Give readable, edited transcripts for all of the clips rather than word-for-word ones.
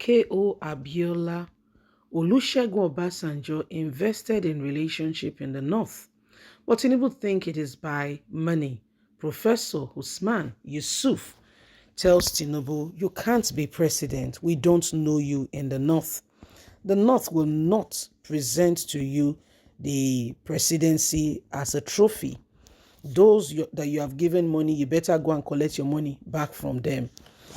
MKO Abiola, Olusegun Obasanjo invested in relationship in the North. But Tinubu think it is by money. Professor Usman Yusuf tells Tinubu, you can't be president. We don't know you in the North. The North will not present to you the presidency as a trophy. Those that you have given money, you better go and collect your money back from them.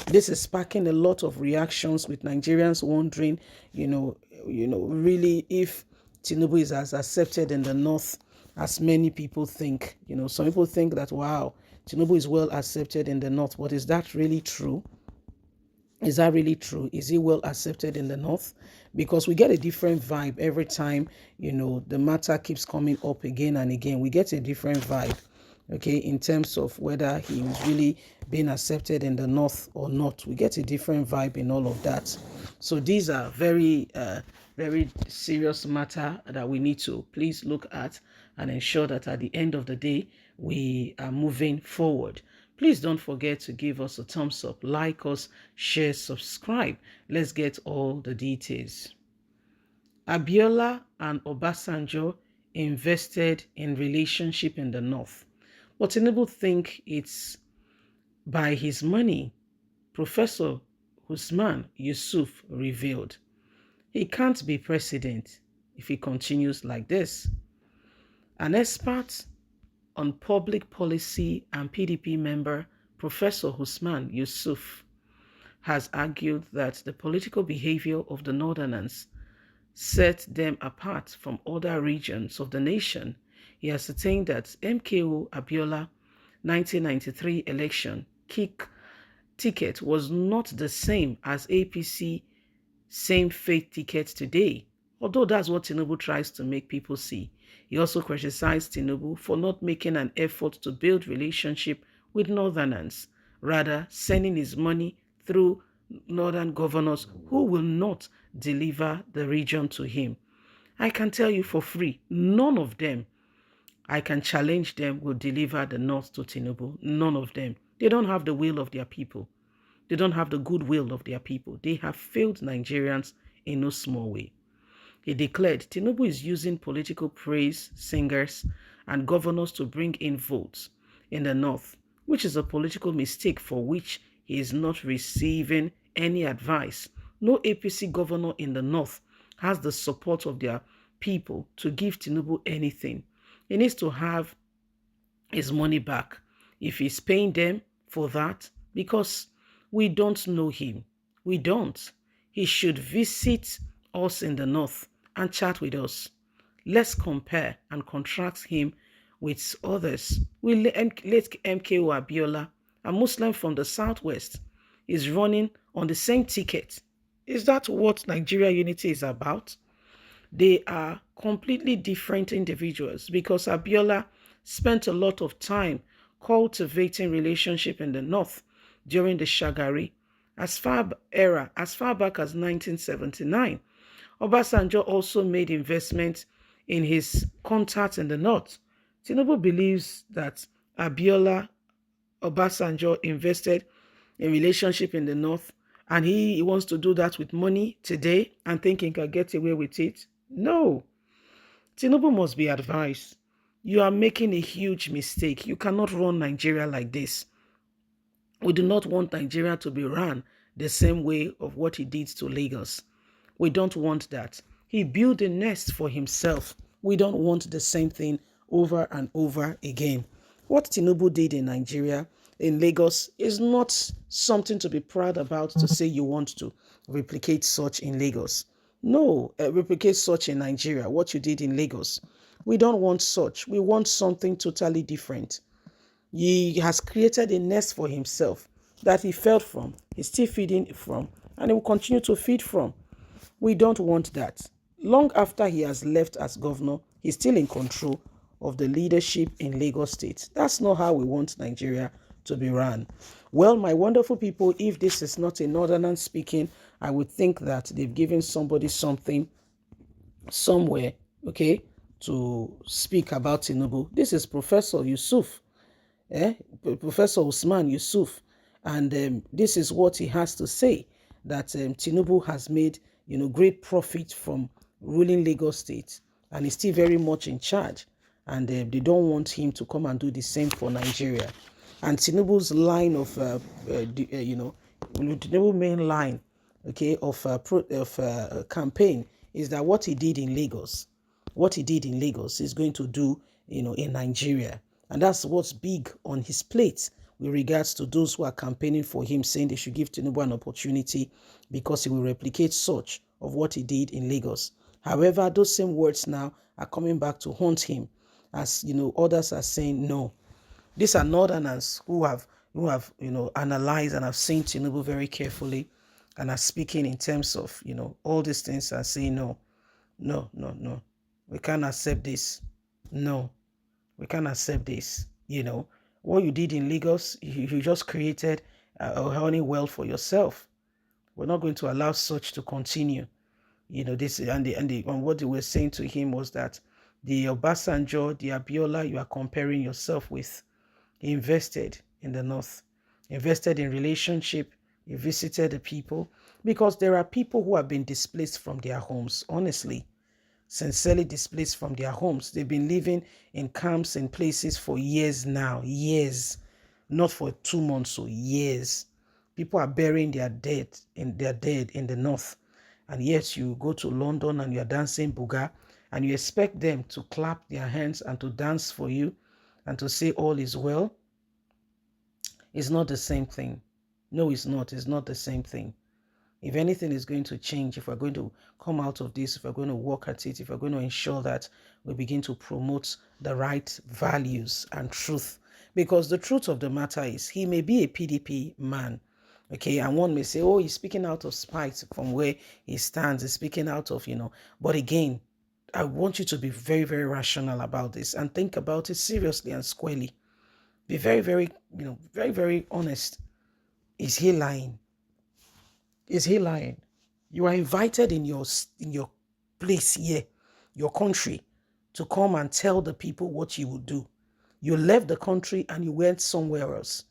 This is sparking a lot of reactions with Nigerians wondering, really if Tinubu is as accepted in the North as many people think. Some people think that, wow, Tinubu is well accepted in the North. But is that really true? Is that really true? Is he well accepted in the North? Because we get a different vibe every time, the matter keeps coming up again and again. We get a different vibe, okay, in terms of whether he is really being accepted in the North or not. We get a different vibe in all of that. So these are very, very serious matter that we need to please look at and ensure that at the end of the day, we are moving forward. Please don't forget to give us a thumbs up, like us, share, subscribe. Let's get all the details. Abiola and Obasanjo invested in relationship in the North. But Tinubu think it's by his money. Professor Usman Yusuf revealed. He can't be president if he continues like this. An expert on public policy and PDP member Professor Usman Yusuf has argued that the political behavior of the Northerners set them apart from other regions of the nation. He has ascertained that MKO Abiola 1993 election ticket was not the same as APC same faith ticket today, although that's what Tinubu tries to make people see. He also criticized Tinubu for not making an effort to build relationship with Northerners, rather sending his money through Northern governors who will not deliver the region to him. I can tell you for free, none of them, I can challenge them, will deliver the North to Tinubu. None of them. They don't have the will of their people. They don't have the goodwill of their people. They have failed Nigerians in no small way. He declared Tinubu is using political praise singers and governors to bring in votes in the North, which is a political mistake for which he is not receiving any advice. No APC governor in the North has the support of their people to give Tinubu anything. He needs to have his money back if he's paying them for that, because we don't know him. We don't. He should visit us in the North and chat with us. Let's compare and contrast him with others. Let MKO Abiola, a Muslim from the Southwest, is running on the same ticket. Is that what Nigeria unity is about? They are completely different individuals, because Abiola spent a lot of time cultivating relationship in the North during the Shagari as far back as 1979. Obasanjo also made investments in his contacts in the North. Tinubu believes that Abiola Obasanjo invested in relationship in the North, and he wants to do that with money today and thinking he can get away with it. No. Tinubu must be advised. You are making a huge mistake. You cannot run Nigeria like this. We do not want Nigeria to be run the same way of what he did to Lagos. We don't want that. He built a nest for himself. We don't want the same thing over and over again. What Tinubu did in Nigeria, in Lagos, is not something to be proud about to say you want to replicate such in Lagos. No, replicate such in Nigeria, what you did in Lagos. We don't want such. We want something totally different. He has created a nest for himself that he fed from, he's still feeding from, and he will continue to feed from. We don't want that. Long after he has left as governor, he's still in control of the leadership in Lagos State. That's not how we want Nigeria to be run. Well, my wonderful people, if this is not a Northerner speaking, I would think that they've given somebody something somewhere, okay, to speak about Tinubu. This is Professor Yusuf, Professor Usman Yusuf, and this is what he has to say, that Tinubu has made, great profit from ruling Lagos State, and is still very much in charge. And they don't want him to come and do the same for Nigeria. And Tinubu's line of, Tinubu's main line, okay, of campaign is that what he did in Lagos, is going to do, in Nigeria. And that's what's big on his plate with regards to those who are campaigning for him, saying they should give Tinubu an opportunity because he will replicate such of what he did in Lagos. However, those same words now are coming back to haunt him, as others are saying no. These are northerners who have analyzed and have seen Tinubu very carefully, and are speaking in terms of all these things, and saying no, no, no, no, we can't accept this. No, we can't accept this. What you did in Lagos, you just created a honey well for yourself. We're not going to allow such to continue. This and what they were saying to him was that the Obasanjo, the Abiola you are comparing yourself with, he invested in the north, invested in relationship, he visited the people, because there are people who have been displaced from their homes, honestly, sincerely displaced from their homes. They've been living in camps and places for years now, years, not for 2 months or years. People are burying their dead in the north, and yet you go to London and you're dancing buga, and you expect them to clap their hands and to dance for you and to say all is well. It's not the same thing. No, it's not. It's not the same thing. If anything is going to change, if we're going to come out of this, if we're going to work at it, if we're going to ensure that we begin to promote the right values and truth. Because the truth of the matter is, he may be a PDP man, okay, and one may say, oh, he's speaking out of spite from where he stands, he's speaking out of, but again, I want you to be very, very rational about this and think about it seriously and squarely. Be very, very, very, very honest. Is he lying? Is he lying? You are invited in your place here, your country, to come and tell the people what you will do. You left the country and you went somewhere else.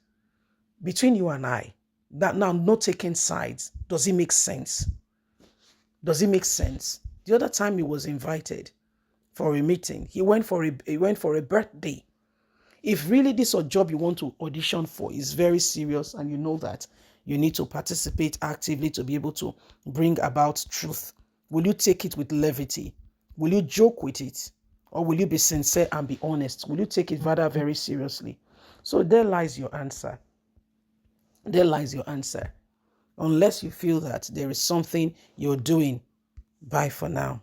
Between you and I, that now not taking sides, does it make sense? Does it make sense? The other time he was invited for a meeting, he went for a birthday. If really this a job you want to audition for is very serious, and you know that you need to participate actively to be able to bring about truth, will you take it with levity? Will you joke with it? Or will you be sincere and be honest? Will you take it rather very seriously? So there lies your answer. There lies your answer. Unless you feel that there is something you're doing, bye for now.